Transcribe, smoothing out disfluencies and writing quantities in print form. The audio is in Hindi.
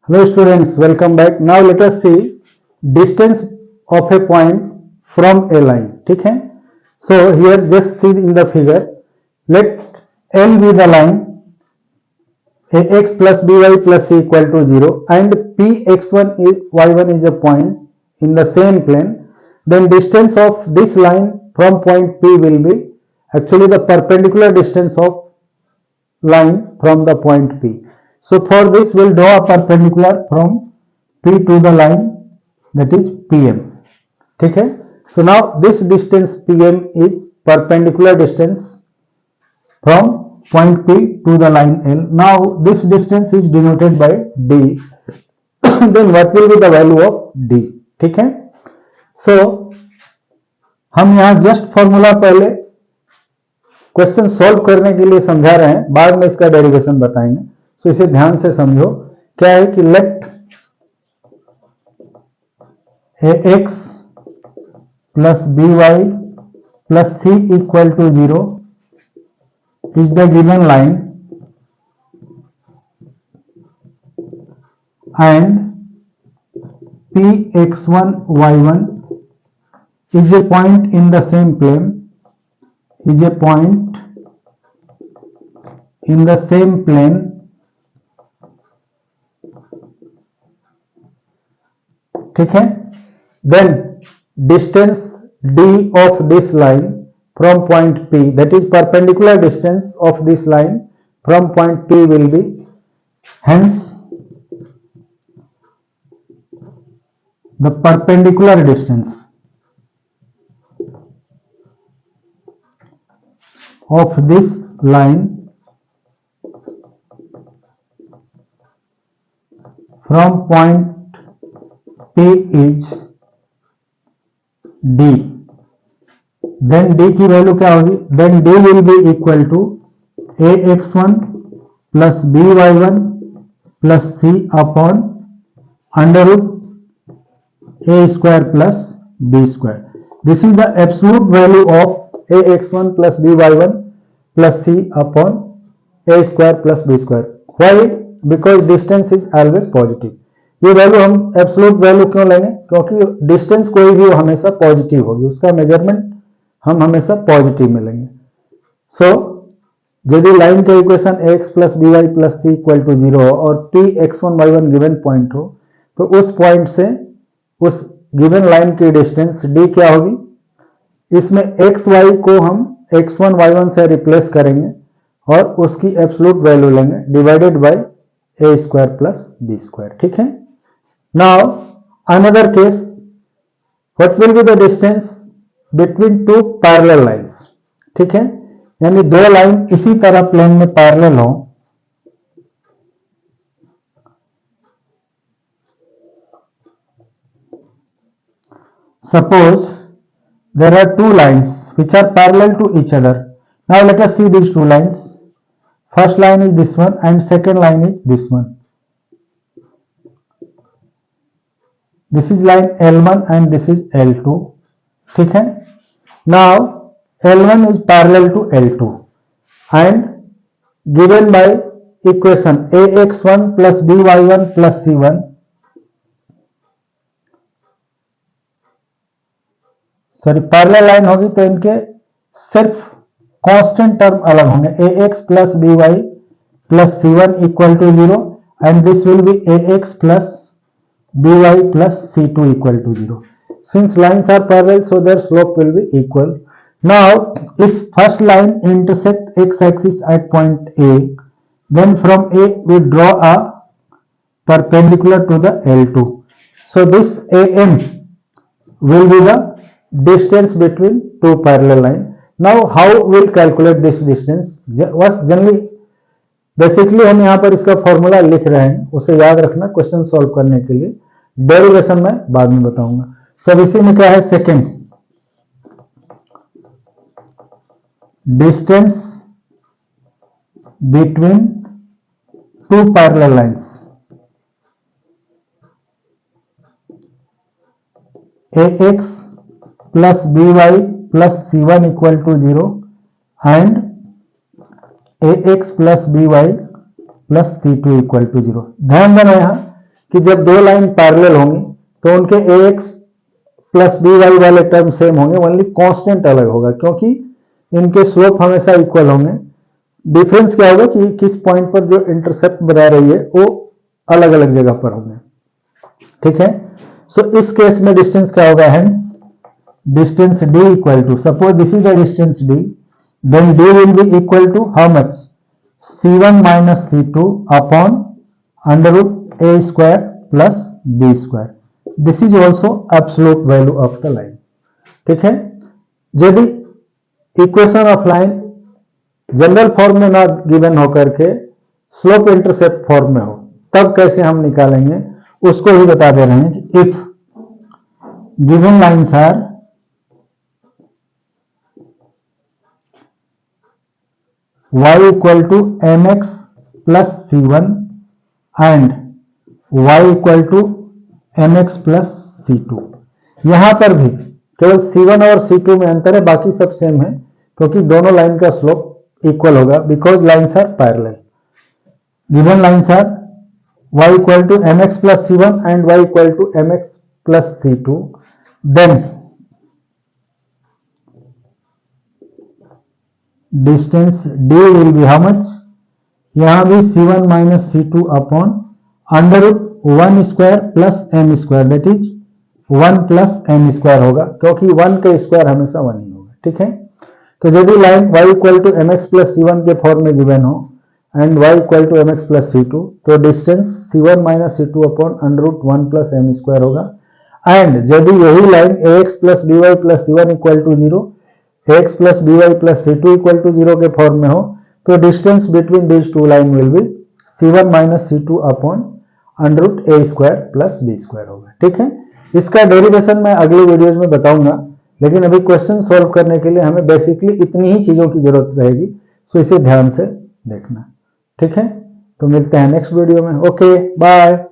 Hello students, welcome back. Now let us see distance of a point from a line. ठीक है? So here just see in the figure. Let L be the line ax plus by plus c equal to 0 and px1 is y1 is a point in the same plane. Then distance of this line from point P will be actually the perpendicular distance of line from the point P. So for this we'll draw a perpendicular from P to the line that is PM. ठीक है? So now this distance PM is perpendicular distance from point P to the line L. Now this distance is denoted by D. Then what will be the value of D? ठीक है? So हम यहाँ जस्ट फॉर्मूला पहले क्वेश्चन सॉल्व करने के लिए समझा रहे हैं, बाद में इसका डेरिवेशन बताएंगे. सो इसे ध्यान से समझो. क्या है कि let ax plus by plus c equal to 0 is the given line and px1 y1 is a point in the same plane ठीक है. Then distance d of this line from point P, that is perpendicular distance of this line from point P will be, hence the perpendicular distance of this line from point P is D. Then D की वैल्यू क्या होगी? Then D will be equal to ax1 plus by1 plus c upon under root a square plus b square. This is the absolute value of ax1 plus by1 plus c upon a square plus b square. Why? Because distance is always positive. ये वैल्यू हम एब्सोल्यूट वैल्यू क्यों लेंगे? क्योंकि डिस्टेंस कोई भी हमेशा पॉजिटिव होगी, उसका मेजरमेंट हम हमेशा पॉजिटिव में लेंगे. सो यदि लाइन का equation ax plus by plus c equal to 0 हो और p x1 y1 given point हो, तो उस पॉइंट से उस गिवन लाइन की डिस्टेंस d क्या होगी? इसमें x y को हम x1 y1 से रिप्लेस करेंगे और उसकी एब्सोल्यूट वैल्यू लेंगे divided by a square plus b square. ठीक है. Now another case, what will be the distance between two parallel lines? ठीक है, यानी दो लाइन इसी तरह प्लेन में पैरेलल हो. Suppose there are two lines which are parallel to each other. Now let us see these two lines. First line is this one and second line is this one. This is line L1 and this is L2. ठीक है. Now L1 is parallel to L2 and given by equation ax1 plus by1 plus c1. Sorry, parallel line होगी तो इनके सिर्फ कांस्टेंट टर्म अलग होंगे. ax plus by plus c1 equal to 0 and this will be ax plus by plus c2 equal to 0. Since lines are parallel, so their slope will be equal. Now if first line intersect x-axis at point A, then from A we draw a perpendicular to the L2. So this AM will be the distance between two parallel lines. Now how we'll calculate this distance? Generally basically हम यहाँ पर इसका फॉर्मूला लिख रहे हैं, उसे याद रखना क्वेश्चन सॉल्व करने के लिए. डेरिवेशन में बाद में बताऊंगा. सब इसी में क्या है? Second distance between two parallel lines ax plus by plus c1 equal to 0 and ax plus by plus c2 equal to 0. ध्यान देना यहाँ कि जब दो लाइन पैरेलल होंगी तो उनके ax प्लस बी वाई वाले टर्म सेम होंगे, ओनली कांस्टेंट अलग होगा, क्योंकि इनके स्लोप हमेशा इक्वल होंगे। डिफरेंस क्या होगा कि किस पॉइंट पर जो इंटरसेप्ट बना रही है वो अलग अलग जगह पर होंगे। ठीक है, सो इस केस में डिस्टेंस क्या होगा, hence distance d equal to, suppose this is the distance d, then d will be equal to how much, c1 minus c2 upon under root a square plus b square. This is also absolute value of the line. ठीक है, यदि equation of line general form में ना गिवन होकर के स्लोप इंटरसेप्ट फॉर्म में हो, तब कैसे हम निकालेंगे उसको ही बता दे रहे हैं कि if given lines are y equal to mx plus c1 and y equal to mx plus c2। यहां पर भी केवल c1 और c2 में अंतर है, बाकी सब सेम है, क्योंकि दोनों लाइन का स्लोप इक्वल होगा, because lines are parallel. Given lines are y equal to mx plus c1 and y equal to mx plus c2, then distance d will be how much, यहां भी c1 minus c2 upon under root 1 square plus m square, that is 1 plus m square होगा, क्योंकि 1 का स्क्वायर हमेशा 1 ही होगा। ठीक है, तो यदि line y equal to mx plus c1 के फॉर्म में गिवन हो and y equal to mx plus c2, तो distance c1 minus c2 upon under root 1 plus m square होगा। एंड यदि यही line ax plus by plus c1 equal to 0, ax plus by plus c2 equal to 0 के फॉर्म में हो, तो distance between this two line will be c1 minus c2 upon under root a square plus b square होगा। ठीक है, इसका डेरिवेशन मैं अगली वीडियोज में बताऊंगा, लेकिन अभी क्वेश्चन सॉल्व करने के लिए हमें बेसिकली इतनी ही चीजों की जरूरत रहेगी, सो इसे ध्यान से देखना। ठीक है, तो मिलते हैं नेक्स्ट वीडियो में। Okay, bye.